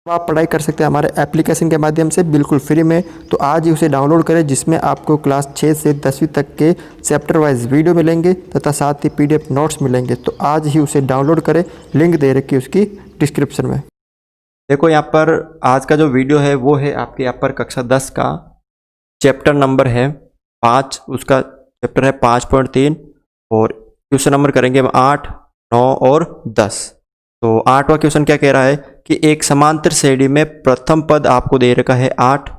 आप पढ़ाई कर सकते हैं हमारे एप्लीकेशन के माध्यम से बिल्कुल फ्री में। तो आज ही उसे डाउनलोड करें, जिसमें आपको क्लास 6 से 10वीं तक के चैप्टर वाइज वीडियो मिलेंगे तथा साथ ही पीडीएफ नोट्स मिलेंगे। तो आज ही उसे डाउनलोड करें, लिंक दे रखी है उसकी डिस्क्रिप्शन में। देखो यहाँ पर आज का जो वीडियो है वो है आपके यहाँ पर कक्षा 10 का चैप्टर नंबर है 5, उसका चैप्टर है 5.3 और क्वेश्चन नंबर करेंगे हम 8, 9 और 10। तो 8वां क्वेश्चन क्या कह रहा है कि एक समांतर श्रेणी में प्रथम पद आपको दे रखा है 8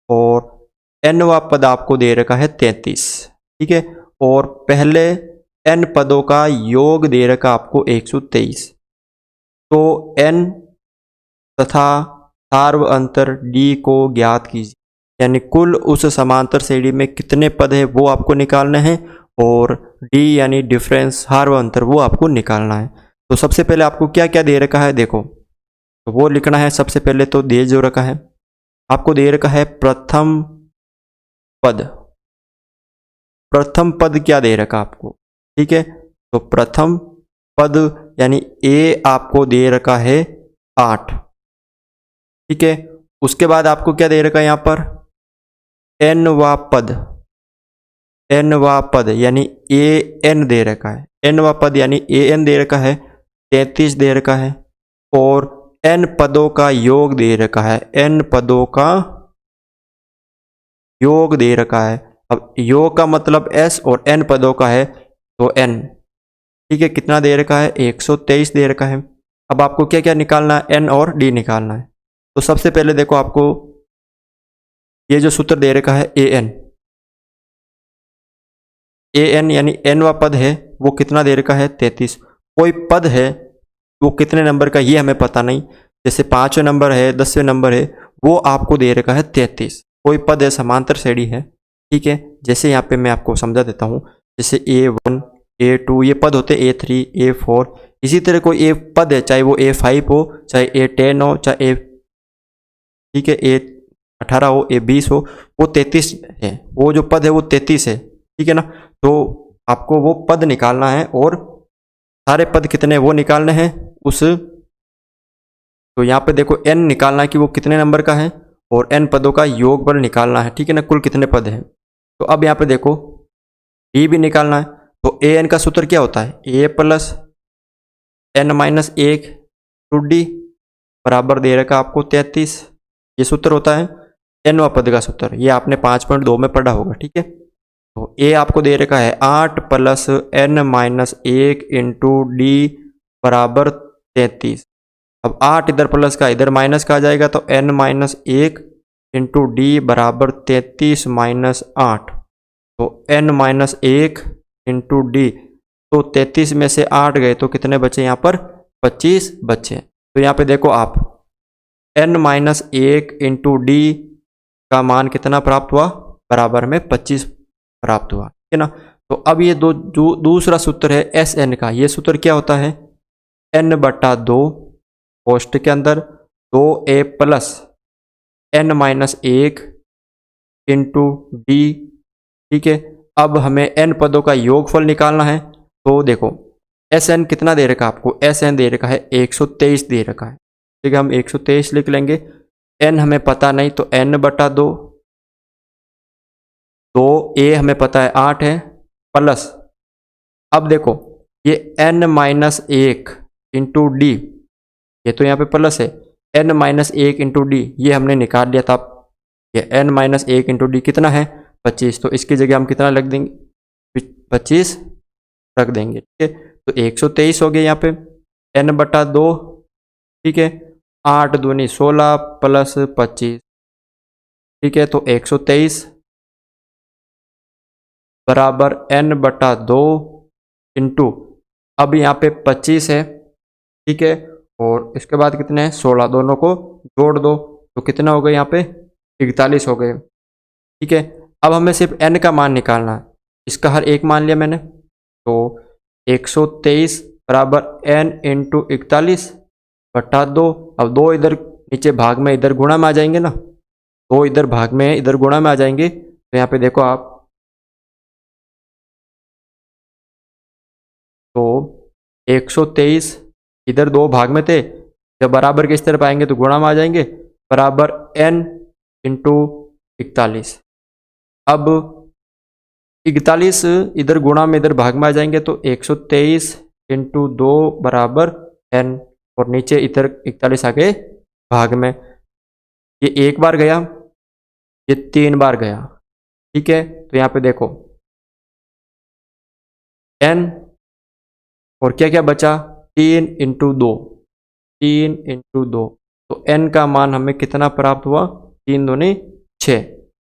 और nवां पद आपको दे रखा है 33, ठीक है। और पहले n पदों का योग दे रखा आपको 123। तो n तथा सार्व अंतर d को ज्ञात कीजिए, यानी कुल उस समांतर श्रेणी में कितने पद है वो आपको निकालना है और d यानी डिफरेंस हार्व अंतर वो आपको निकालना है। तो सबसे पहले आपको क्या क्या दे रखा है देखो, तो वो लिखना है। सबसे पहले तो दे जो रखा है आपको दे रखा है प्रथम पद। प्रथम पद क्या दे रखा आपको, ठीक है। तो प्रथम पद यानी a आपको दे रखा है 8, ठीक है। उसके बाद आपको क्या दे रखा है यहाँ पर nवां पद, nवां पद यानी an दे रखा है। nवां पद यानी an दे रखा है 33 दे रखा है और n पदों का योग दे रखा है, n पदों का योग दे रखा है। अब योग का मतलब s और n पदों का है तो n, ठीक है। कितना दे रखा है 123 दे रखा है। अब आपको क्या क्या निकालना है, n और d निकालना है। तो सबसे पहले देखो आपको ये जो सूत्र दे रखा है an यानी nवां पद है वो कितना दे रखा है 33। कोई पद है वो कितने नंबर का ये हमें पता नहीं, जैसे 5वें नंबर है 10वें नंबर है वो आपको दे रखा है 33। कोई पद है समांतर श्रेणी है, ठीक है। जैसे यहाँ पे मैं आपको समझा देता हूँ, जैसे A1 A2 ये पद होते A3 A4। इसी तरह कोई A पद है, चाहे वो A5 हो, चाहे A10 हो, चाहे A, ठीक है, A18 हो, A20 हो, वो 33 है। वो जो पद है वो 33 है, ठीक है ना। तो आपको वो पद निकालना है और सारे पद कितने वो निकालने हैं उस। तो यहाँ पे देखो n निकालना है कि वो कितने नंबर का है और n पदों का योगफल निकालना है, ठीक है ना, कुल कितने पद हैं। तो अब यहाँ पे देखो d भी निकालना है। तो an का सूत्र क्या होता है a plus n-1 to d बराबर दे रखा आपको 33, ये सूत्र होता है nवां पद का सूत्र। ये आपने 5.2 में पढ़ा होगा, ठीक है। तो a आपको दे रखा है 8 प्लस n-1 इंटू डी बराबर 33। अब 8 इधर प्लस का इधर माइनस का आ जाएगा तो n-1 इंटू डी बराबर 33 माइनस 8। तो n-1 इंटू डी, तो 33 में से 8 गए तो कितने बचे यहाँ पर 25 बचे। तो यहाँ पे देखो आप n-1 इंटू डी का मान कितना प्राप्त हुआ, बराबर में 25 प्राप्त हुआ, ठीक है ना। तो अब ये दूसरा सूत्र है एस एन का। ये सूत्र क्या होता है n/2 पोस्ट के अंदर 2a plus n-1 into D, ठीक है। अब हमें n पदों का योगफल निकालना है। तो देखो एस एन कितना दे रखा है आपको, एस एन दे रखा है 123 दे रखा है, ठीक है। हम 123 लिख लेंगे। n हमें पता नहीं तो n/2, 2a हमें पता है 8 है, प्लस अब देखो ये n-1 इंटू डी, ये तो यहाँ पे प्लस है, n-1 इंटू डी ये हमने निकाल लिया था। ये n-1 इंटू डी कितना है 25, तो इसकी जगह हम कितना रख देंगे 25 रख देंगे, ठीक है। तो 123 हो गया यहाँ पे n/2, ठीक है। 8 दूनी 16 प्लस 25, ठीक है। तो 123 बराबर n/2 इंटू, अब यहाँ पे 25 है, ठीक है। और इसके बाद कितने हैं 16, दोनों को जोड़ दो तो कितना हो गया यहाँ पे 41 हो गए, ठीक है। अब हमें सिर्फ n का मान निकालना है, इसका हर एक मान लिया मैंने। तो 123 बराबर n इंटू 41/2। अब 2 इधर नीचे भाग में इधर गुणा में आ जाएंगे ना, 2 इधर भाग में इधर गुणा में आ जाएंगे। तो यहाँ पे देखो आप, तो 123 इधर 2 भाग में थे, जब बराबर के इस तरफ आएंगे तो गुणा में आ जाएंगे, बराबर n इंटू 41। अब 41 इधर गुणा में इधर भाग में आ जाएंगे तो 123 इंटू 2 बराबर n, और नीचे इधर 41 आगे भाग में। ये एक बार गया, ये 3 बार गया, ठीक है। तो यहाँ पे देखो n और क्या क्या बचा, 3 इंटू 2, 3 इंटू 2, तो n का मान हमें कितना प्राप्त हुआ, 3 दूनी 6।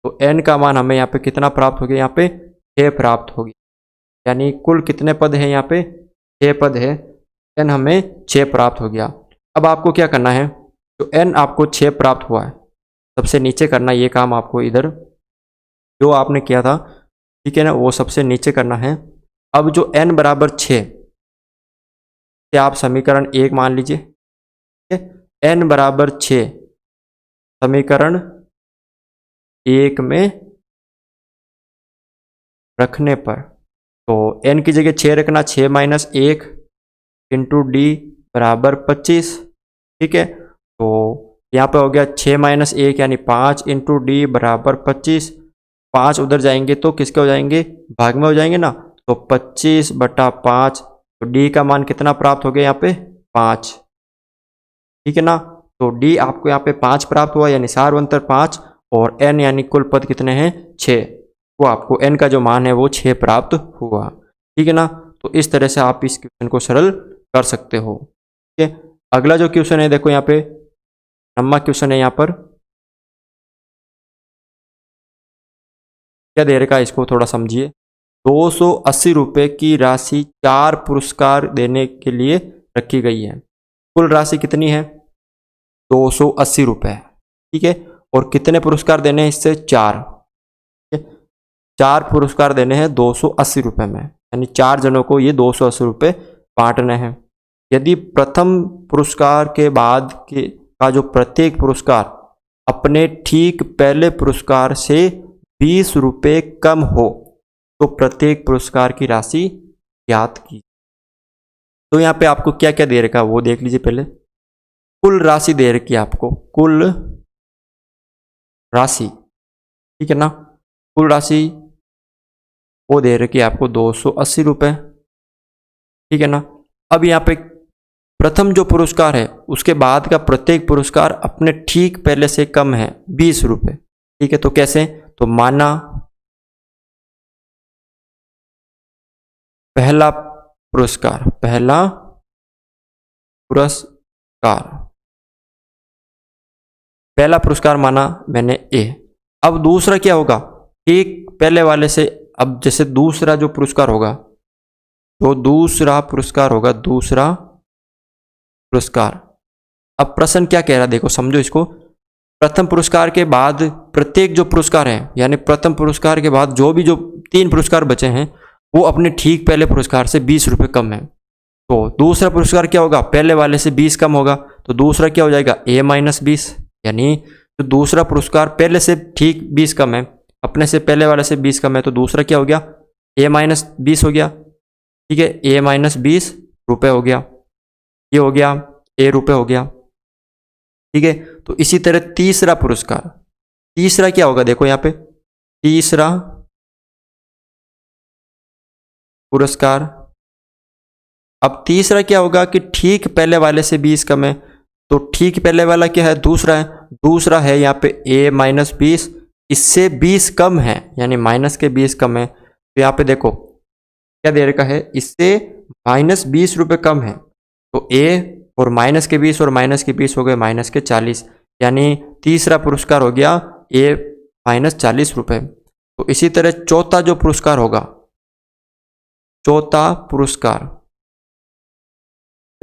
तो n का मान हमें यहाँ पे कितना प्राप्त हो गया, यहाँ पे 6 प्राप्त हो गया। यानी कुल कितने पद हैं, यहाँ पे 6 पद है, n हमें 6 प्राप्त हो गया। अब आपको क्या करना है, जो n आपको 6 प्राप्त हुआ है, सबसे नीचे करना ये काम आपको, इधर जो आपने किया था, ठीक है ना, वो सबसे नीचे करना है। अब जो n बराबर 6, आप समीकरण 1 मान लीजिए, ठीक है। n बराबर 6 समीकरण 1 में रखने पर, तो n की जगह 6 रखना, 6 माइनस 1 इंटू डी बराबर 25, ठीक है। तो यहाँ पे हो गया 6 माइनस 1 यानी 5 इंटू डी बराबर 25। 5 उधर जाएंगे तो किसके हो जाएंगे, भाग में हो जाएंगे ना, तो 25/5, तो डी का मान कितना प्राप्त हो गया, यहाँ पे 5, ठीक है ना। तो डी आपको यहाँ पे 5 प्राप्त हुआ, यानी सारवंतर 5, और n यानी कुल पद कितने हैं, 6, वो आपको n का जो मान है वो 6 प्राप्त हुआ, ठीक है ना। तो इस तरह से आप इस क्वेश्चन को सरल कर सकते हो, ठीक है। अगला जो क्वेश्चन है, देखो यहाँ पे 9वां क्वेश्चन है, यहाँ पर क्या दे रखा है, इसको थोड़ा समझिए। 280 रुपये की राशि 4 पुरस्कार देने के लिए रखी गई है। कुल राशि कितनी है, 280 रुपये, ठीक है। और कितने पुरस्कार देने हैं इससे, 4, ठीक है। 4 पुरस्कार देने हैं 280 रुपये में, यानी 4 जनों को ये 280 रुपये बांटने हैं। यदि प्रथम पुरस्कार के बाद का जो प्रत्येक पुरस्कार अपने ठीक पहले पुरस्कार से 20 रुपये कम हो तो प्रत्येक पुरस्कार की राशि ज्ञात की। तो यहाँ पे आपको क्या क्या दे रखा है वो देख लीजिए पहले। कुल राशि दे रखी है आपको, कुल राशि, ठीक है ना, कुल राशि वो दे रखी है आपको 280 रुपये, ठीक है ना। अब यहाँ पे प्रथम जो पुरस्कार है उसके बाद का प्रत्येक पुरस्कार अपने ठीक पहले से कम है 20 रुपये, ठीक है। तो कैसे, तो माना पहला पुरस्कार, पहला पुरस्कार माना मैंने ए। अब दूसरा क्या होगा, ठीक पहले वाले से, अब जैसे दूसरा जो पुरस्कार होगा, तो दूसरा पुरस्कार, अब प्रश्न क्या कह रहा है, देखो समझो इसको। प्रथम पुरस्कार के बाद प्रत्येक जो पुरस्कार है, यानी प्रथम पुरस्कार के बाद जो 3 पुरस्कार बचे हैं वो अपने ठीक पहले पुरस्कार से 20 रुपये कम है। तो दूसरा पुरस्कार क्या होगा, पहले वाले से 20 कम होगा, तो दूसरा क्या हो जाएगा, a-20, यानी तो दूसरा पुरस्कार पहले से ठीक 20 कम है, अपने से पहले वाले से 20 कम है, तो दूसरा क्या हो गया, a-20 हो गया, ठीक है। a-20 रुपये हो गया, ये हो गया a रुपये हो गया, ठीक है। तो इसी तरह तीसरा पुरस्कार, तीसरा क्या होगा, देखो यहाँ पे तीसरा पुरस्कार, अब तीसरा क्या होगा कि ठीक पहले वाले से 20 कम है, तो ठीक पहले वाला क्या है, दूसरा है यहाँ पे a-20, इससे 20 कम है, यानी माइनस के 20 कम है। तो यहाँ पे देखो क्या दे रखा है, इससे -20 रुपये कम है, तो a और माइनस के 20 और माइनस के 20 हो गए -40, यानी तीसरा पुरस्कार हो गया a-40 रुपये। तो इसी तरह चौथा जो पुरस्कार होगा, चौथा पुरस्कार,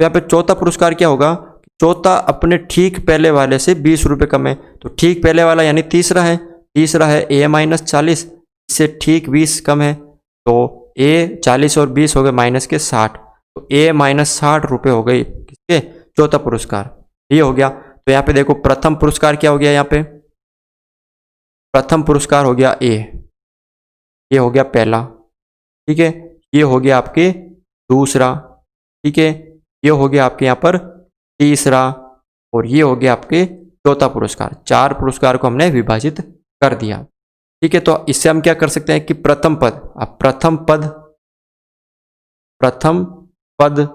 तो यहाँ पे चौथा पुरस्कार क्या होगा, चौथा अपने ठीक पहले वाले से 20 रुपये कम है, तो ठीक पहले वाला यानी तीसरा है a-40, इससे ठीक 20 कम है, तो a-40 और 20 हो गए -60, तो a-60 रुपये हो गई किसके, चौथा पुरस्कार, ये हो गया। तो यहाँ पे देखो प्रथम पुरस्कार क्या हो गया, यहाँ पे प्रथम पुरस्कार हो गया a, ये हो गया पहला, ठीक है। ये हो गया आपके दूसरा, ठीक है। ये हो गया आपके यहाँ पर तीसरा, और ये हो गया आपके चौथा पुरस्कार। 4 पुरस्कार को हमने विभाजित कर दिया। ठीक है, तो इससे हम क्या कर सकते हैं कि प्रथम पद, अब प्रथम पद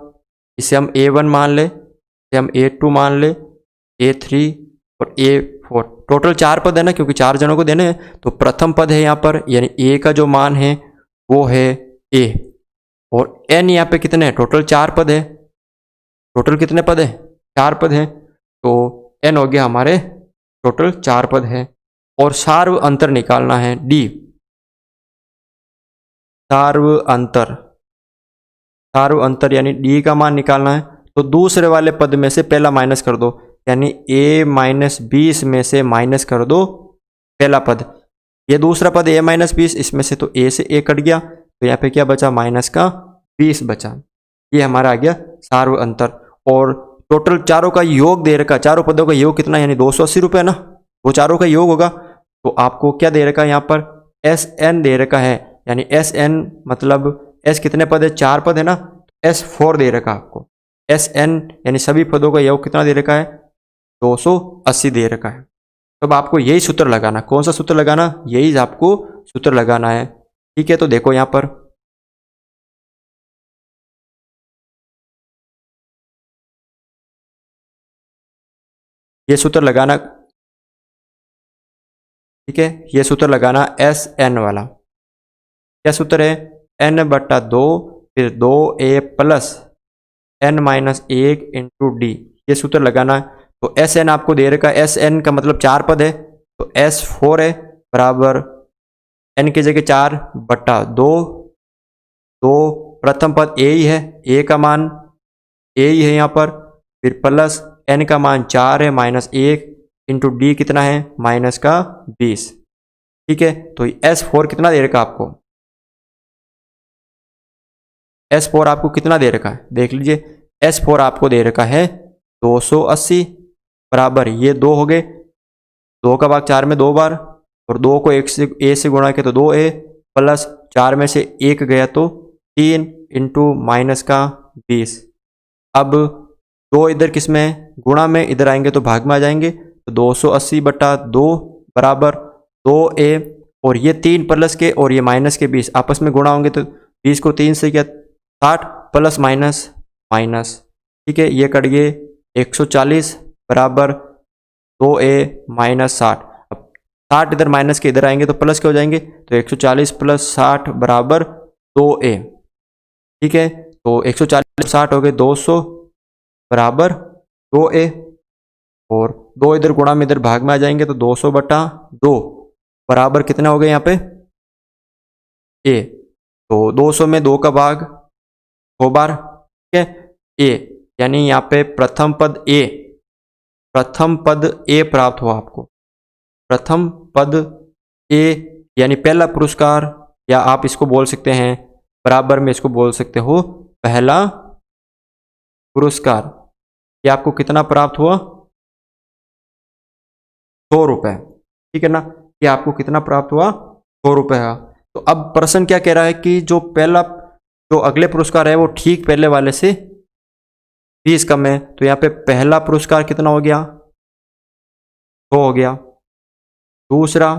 इसे हम A1 मान ले, इसे हम A2 मान ले, A3 और A4, टोटल 4 पद है ना, क्योंकि 4 जनों को देने हैं। तो प्रथम पद है यहाँ पर, यानी A का जो मान है वो है A, और N यहाँ पे कितने हैं, टोटल 4 पद है। टोटल कितने पद है, 4 पद है, तो N हो गया हमारे टोटल 4 पद है। और सार्व अंतर निकालना है D, सार्व अंतर यानी D का मान निकालना है। तो दूसरे वाले पद में से पहला माइनस कर दो, यानी A-20 में से माइनस कर दो पहला पद। ये दूसरा पद A-20, इसमें से तो A से A कट गया, तो यहाँ पे क्या बचा, माइनस का 20 बचा। ये हमारा आ गया सार्व अंतर। और टोटल चारों का योग दे रखा, चारों पदों का योग कितना, यानी 280 रुपये ना, वो चारों का योग होगा। तो आपको क्या दे रखा है यहाँ पर, SN दे रखा है, यानी SN मतलब S कितने पद है, 4 पद है ना, S4 दे रखा आपको। SN यानी सभी पदों का योग कितना दे रखा है, 280 दे रखा है। तब आपको यही सूत्र लगाना, कौन सा सूत्र लगाना, यही आपको सूत्र लगाना है। ठीक है, तो देखो यहाँ पर ये सूत्र लगाना, ठीक है, ये सूत्र लगाना SN वाला। क्या सूत्र है, N/2 फिर 2A plus N-1 into D, ये सूत्र लगाना है। तो SN आपको दे रखा है, SN का मतलब 4 पद है, तो S4 है बराबर N की जगह 4/2, तो प्रथम पद A ही है, A का मान A ही है यहाँ पर, फिर प्लस N का मान 4 है, -1 इंटू D कितना है, माइनस का 20। ठीक है, तो S4 कितना दे रखा आपको, S4 आपको कितना दे रखा है, देख लीजिए, S4 आपको दे रखा है 280 बराबर, ये 2 हो गए, 2 का भाग 4 में 2 बार, और 2 को A से गुणा किया तो 2A प्लस 4 में से 1 गया तो 3 इंटू माइनस का 20। अब 2 इधर किस में है, गुणा में, इधर आएंगे तो भाग में आ जाएंगे, तो 280/2 बराबर 2A, और ये 3 प्लस के और ये माइनस के 20 आपस में गुणा होंगे तो 20 को 3 से क्या 60 प्लस माइनस माइनस, ठीक है, ये कट गए 140 बराबर 2A माइनस 60। अब 60 इधर माइनस के इधर आएंगे तो प्लस के हो जाएंगे, तो 140 प्लस 60 बराबर 2A। ठीक है, तो 140 60 हो गए 200 बराबर 2A, और 2 इधर गुणा में इधर भाग में आ जाएंगे तो 200/2 बराबर कितना हो गया यहाँ पे A। तो 200 में 2 का भाग 2 बार, ठीक है, A, यानी यहाँ पे प्रथम पद A प्राप्त हुआ आपको। प्रथम पद A यानी पहला पुरस्कार, या आप इसको बोल सकते हैं बराबर में, इसको बोल सकते हो पहला पुरस्कार। ये आपको कितना प्राप्त हुआ, 100 रुपये। ठीक है ना, ये आपको कितना प्राप्त हुआ, 100 रुपये का। तो अब प्रश्न क्या कह रहा है कि जो अगले पुरस्कार है वो ठीक पहले वाले से 20 कम है, तो यहाँ पे पहला पुरस्कार कितना हो गया, 100 हो गया। दूसरा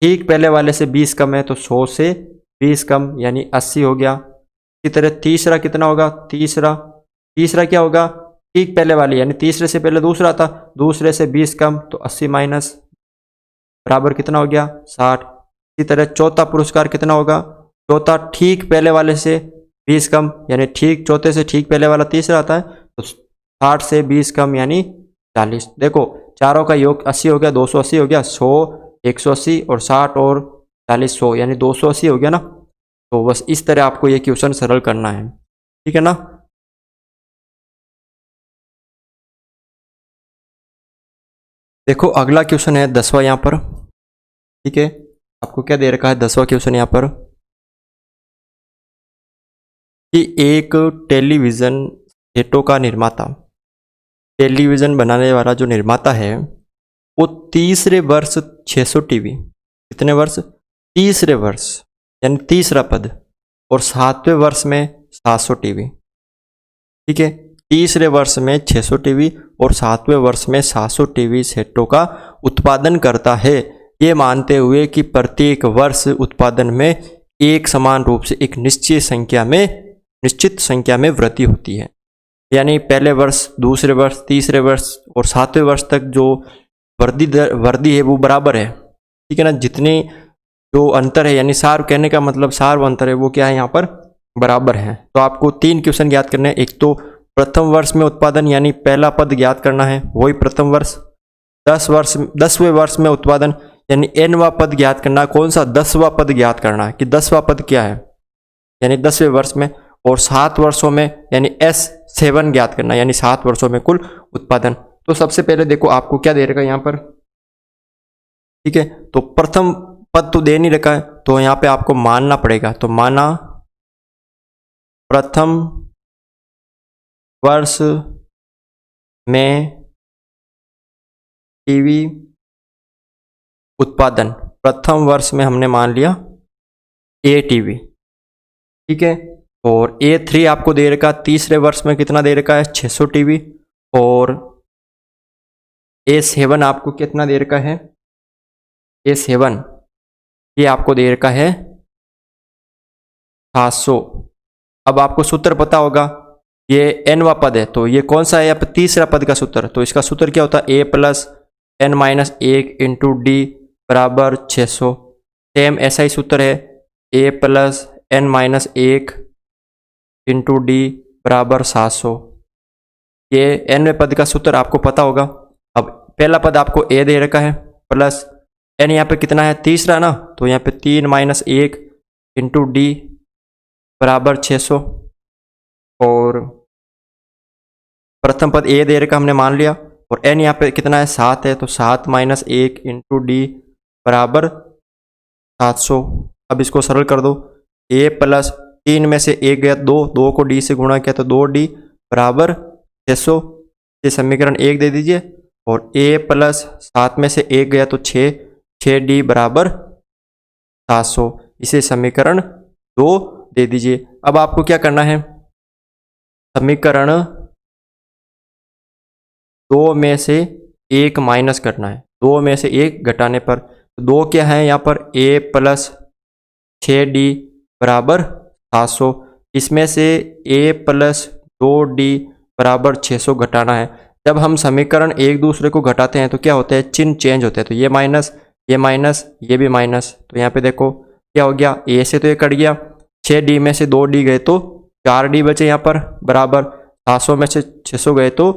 ठीक पहले वाले से 20 कम है, तो 100 से 20 कम यानी 80 हो गया। इसी तरह तीसरा कितना होगा, तीसरा क्या होगा, ठीक पहले वाले, यानी तीसरे से पहले दूसरा था, दूसरे से 20 कम तो 80 माइनस बराबर कितना हो गया 60। इसी तरह चौथा पुरस्कार कितना होगा, चौथा ठीक पहले वाले से 20 कम, यानी ठीक चौथे से ठीक पहले वाला तीसरा आता है, तो 60 से 20 कम यानी 40। देखो चारों का योग 80 हो गया, 280 हो गया, 100 180 और 60 और 40 100 यानी 280 हो गया ना। तो बस इस तरह आपको ये क्वेश्चन सरल करना है, ठीक है ना। देखो अगला क्वेश्चन है 10वां यहाँ पर, ठीक है, आपको क्या दे रखा है 10वां क्वेश्चन यहाँ पर कि एक टेलीविज़न सेटों का निर्माता, टेलीविज़न बनाने वाला जो निर्माता है वो तीसरे वर्ष 600 टीवी, कितने वर्ष, तीसरे वर्ष यानी तीसरा पद, और 7वें वर्ष में 700 टीवी, ठीक है, तीसरे वर्ष में 600 टीवी और 7वें वर्ष में 700 टीवी सेटों का उत्पादन करता है, ये मानते हुए कि प्रत्येक वर्ष उत्पादन में एक समान रूप से एक निश्चित संख्या में वृद्धि होती है। यानी पहले वर्ष, दूसरे वर्ष, तीसरे वर्ष और 7वें वर्ष तक जो वृद्धि है वो बराबर है, ठीक है ना। जितने जो अंतर है, यानी सार कहने का मतलब सार अंतर है, वो क्या है यहाँ पर बराबर है। तो आपको 3 क्वेश्चन ज्ञात करने हैं। एक तो प्रथम वर्ष में उत्पादन यानी पहला पद ज्ञात करना है, वही प्रथम वर्ष। 10वें वर्ष में उत्पादन यानी nवां पद ज्ञात करना, कौन सा 10वां पद ज्ञात करना है कि 10वां पद क्या है, यानी 10वें वर्ष में। और 7 वर्षों में यानी S7 ज्ञात करना, यानी 7 वर्षों में कुल उत्पादन। तो सबसे पहले देखो आपको क्या दे रखा है यहाँ पर, ठीक है। तो प्रथम पद तो दे नहीं रखा है, तो यहाँ पे आपको मानना पड़ेगा। तो माना प्रथम वर्ष में टीवी उत्पादन, प्रथम वर्ष में हमने मान लिया A टीवी, ठीक है। और A3 आपको दे रखा, तीसरे वर्ष में कितना दे रखा है 600 टीवी। और A7 आपको कितना दे रखा है, A7 ये आपको दे रखा है 700। अब आपको सूत्र पता होगा, ये nवां पद है, तो ये कौन सा है यहाँ पे तीसरा पद का सूत्र। तो इसका सूत्र क्या होता है, A + n-1 इंटू डी बराबर 600। सेम ऐसा ही सूत्र है, A + n-1 इंटू डी बराबर 700। ये nवें पद का सूत्र आपको पता होगा। अब पहला पद आपको A दे रखा है प्लस n यहाँ पे कितना है तीसरा ना, तो यहाँ पे 3-1 इंटू डी बराबर 600। और प्रथम पद A दे रखा हमने मान लिया, और n यहाँ पे कितना है 7 है, तो 7-1 इंटू डी बराबर 700। अब इसको सरल कर दो, A + 3 में से 1 गया 2 को d से गुणा किया तो 2d बराबर 600। ये समीकरण 1 दे दीजिए। और A + 7 में से 1 गया तो 6d बराबर 700, इसे समीकरण 2 दे दीजिए। अब आपको क्या करना है, समीकरण 2 में से 1 माइनस करना है, 2 में से 1 घटाने पर 2 क्या है यहाँ पर A + 6d बराबर 700। इसमें से A + 2d बराबर 600 घटाना है। जब हम समीकरण एक दूसरे को घटाते हैं तो क्या होता है, चिन्ह चेंज होते हैं। तो ये माइनस, ये भी माइनस। तो यहाँ पे देखो क्या हो गया, A से तो ये कट गया, 6d में से 2d गए तो 4d बचे यहाँ पर बराबर 700 में से 600 गए तो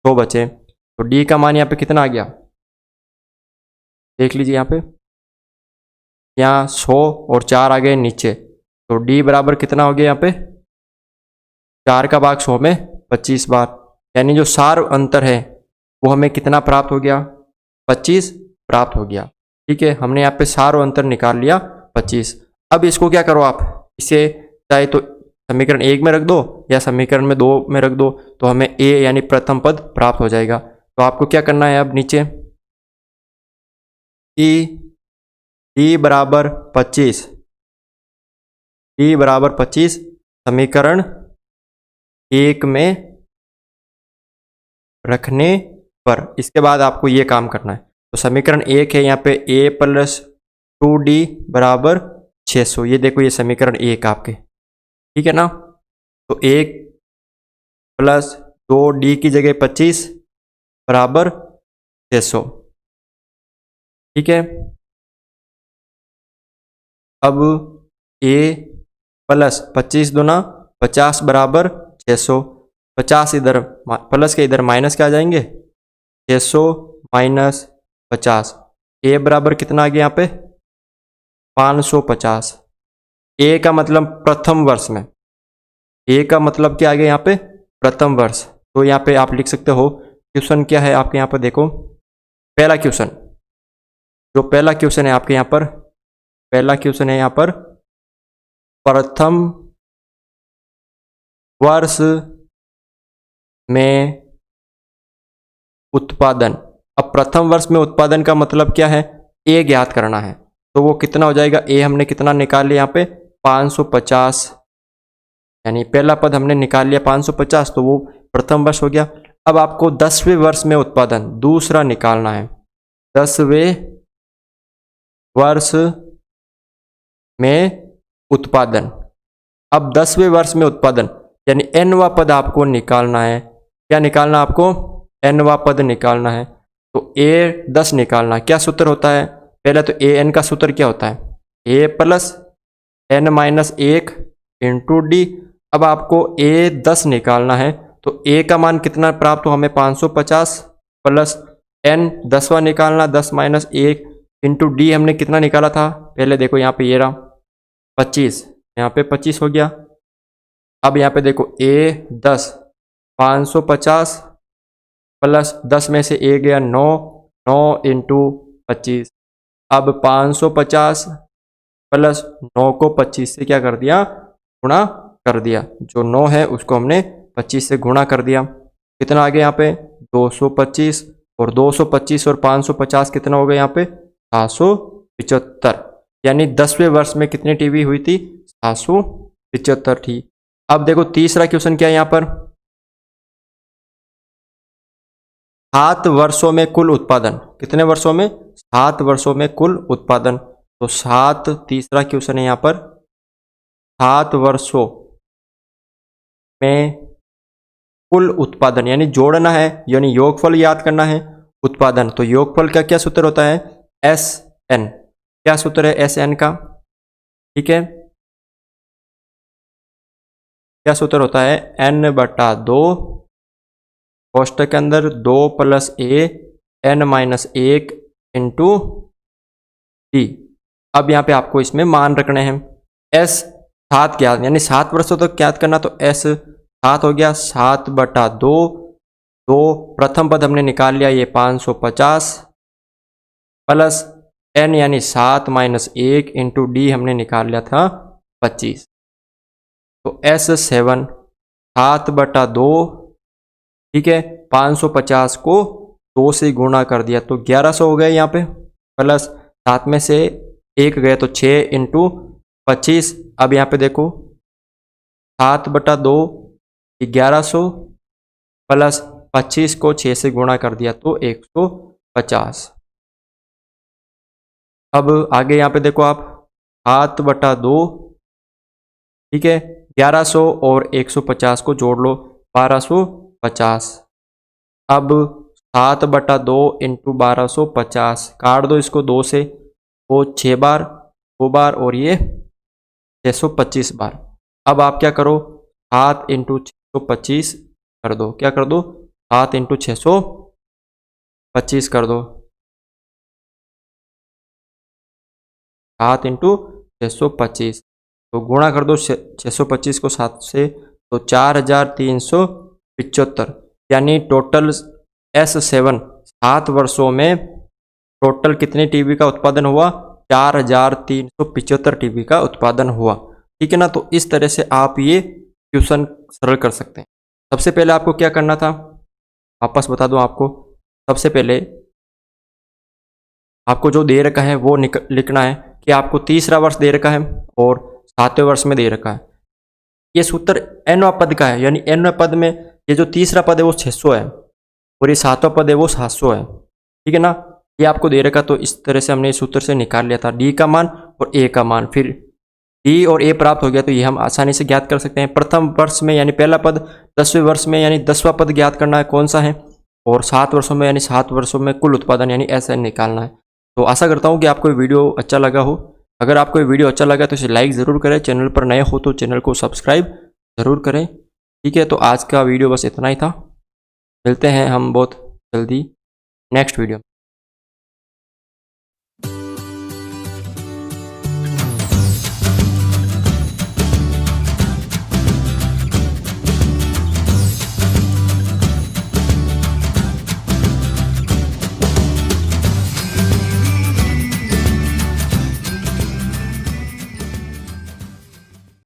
100 बचे। तो d का मान यहाँ पे कितना आ गया, देख लीजिए यहाँ पे, यहाँ 100 और 4 आ गए नीचे, तो d बराबर कितना हो गया यहाँ पे 4 का भाग 100 में 25 बार। यानी जो सार अंतर है वो हमें कितना प्राप्त हो गया, 25 प्राप्त हो गया। ठीक है, हमने यहाँ पे सार अंतर निकाल लिया 25। अब इसको क्या करो आप, इसे चाहे तो समीकरण 1 में रख दो या समीकरण में 2 में रख दो, तो हमें a यानी प्रथम पद प्राप्त हो जाएगा। तो आपको क्या करना है, अब नीचे d बराबर 25 समीकरण 1 में रखने पर इसके बाद आपको ये काम करना है। तो समीकरण 1 है यहाँ पे A + 2d बराबर 600। ये देखो, ये समीकरण 1 आपके, ठीक है ना। तो 1 + 2d की जगह 25 बराबर 600, ठीक है। अब A + 25 दूना 50 बराबर 600, 50 इधर प्लस के इधर माइनस के आ जाएंगे, 600 - 50, A बराबर कितना आ गया यहाँ पे 550। A का मतलब प्रथम वर्ष में, A का मतलब क्या आ गया यहाँ पे प्रथम वर्ष। तो यहाँ पे आप लिख सकते हो, क्वेश्चन क्या है आपके यहाँ पर देखो, पहला क्वेश्चन, जो पहला क्वेश्चन है आपके यहाँ पर, पहला क्वेश्चन है यहाँ पर प्रथम वर्ष में उत्पादन। अब प्रथम वर्ष में उत्पादन का मतलब क्या है, A ज्ञात करना है। तो वो कितना हो जाएगा, A हमने कितना निकाल लिया यहाँ पे 550 यानी पहला पद हमने निकाल लिया 550, तो वो प्रथम वर्ष हो गया। अब आपको 10वें वर्ष में उत्पादन दूसरा निकालना है। 10वें वर्ष में उत्पादन। अब 10वें वर्ष में उत्पादन यानी nवां पद आपको निकालना है। क्या निकालना आपको? nवां पद निकालना है। तो A10 निकालना। क्या सूत्र होता है? पहले तो an का सूत्र क्या होता है? a plus n-1 into D. अब आपको A10 निकालना है, तो a का मान कितना प्राप्त हो हमें? 550 प्लस n 10वां निकालना, 10-1 इंटू डी हमने कितना निकाला था? पहले देखो यहाँ पे ये रहा 25, यहाँ पे 25 हो गया। अब यहाँ पे देखो A10 550 प्लस 10 में से a गया 9, 9 इंटू 25। अब 550 प्लस 9 को 25 से क्या कर दिया? गुणा कर दिया। जो 9 है उसको हमने 25 से गुणा कर दिया। कितना आ गया यहाँ पे? 225, और 225 और 550 कितना हो गया यहाँ पे? 775। यानी 10वें वर्ष में कितनी टीवी हुई थी? 775 थी। अब देखो तीसरा क्वेश्चन क्या है यहाँ पर? 7 वर्षों में कुल उत्पादन। कितने वर्षों में? 7 वर्षों में कुल उत्पादन। तो 7 तीसरा क्वेश्चन है यहाँ पर। 7 वर्षों में कुल उत्पादन यानी जोड़ना है, यानी योगफल याद करना है। उत्पादन तो योगफल का क्या सूत्र होता है? SN। क्या सूत्र है SN का? ठीक है, क्या सूत्र होता है? n/2 कोष्टक के अंदर 2 + a n-1 इंटू डी। अब यहाँ पे आपको इसमें मान रखने हैं। S 7 क्या, यानी 7 वर्षों तक याद करना, तो S 7 हो गया। 7/2, 2 प्रथम पद हमने निकाल लिया, ये 550 प्लस n यानी 7-1 इंटू डी हमने निकाल लिया था 25। तो S7 7/2, ठीक है, 550 को 2 से गुणा कर दिया तो 1100 हो गए यहाँ पे, प्लस 7 में से 1 गए तो 6 इंटू 25। अब यहाँ पे देखो 7/2 1100 प्लस 25 को 6 से गुणा कर दिया तो 150। अब आगे यहाँ पे देखो आप 7/2, ठीक है, 1100 और 150 को जोड़ लो 1250। अब 7/2 इंटू 1250 काट दो इसको 2 से, वो 6 बार, 2 बार और ये 625 बार। अब आप क्या करो? 7 इंटू 625 कर दो। क्या कर दो? 7 इंटू 625 कर दो। 7 इंटू 625 तो गुणा कर दो 625 को 7 से, तो 4375। यानी टोटल S7 7 वर्षों में टोटल कितने टीवी का उत्पादन हुआ? 4375 टीवी का उत्पादन हुआ। ठीक है ना। तो इस तरह से आप ये क्वेश्चन सरल कर सकते हैं। सबसे पहले आपको क्या करना था, वापस बता दूं आपको। सबसे पहले आपको जो दे रखा है वो लिखना है कि आपको तीसरा वर्ष दे रखा है और 7वें वर्ष में दे रखा है। ये सूत्र nवां पद का है, यानी nवें पद में ये जो तीसरा पद है वो 600 है और ये 7वां पद है वो 700 है। ठीक है ना। ये आपको दे रखा, तो इस तरह से हमने इस सूत्र से निकाल लिया था डी का मान और ए का मान। फिर डी और ए प्राप्त हो गया तो ये हम आसानी से ज्ञात कर सकते हैं। प्रथम वर्ष में यानी पहला पद, 10वें वर्ष में यानी 10वां पद ज्ञात करना है कौन सा है, और 7 वर्षों में यानी 7 वर्षों में कुल उत्पादन यानी SN निकालना है। तो आशा करता हूँ कि आपको ये वीडियो अच्छा लगा हो। अगर आपको ये वीडियो अच्छा लगा तो इसे लाइक ज़रूर करें, चैनल पर नए हो तो चैनल को सब्सक्राइब ज़रूर करें। ठीक है, तो आज का वीडियो बस इतना ही था। मिलते हैं हम बहुत जल्दी नेक्स्ट वीडियो।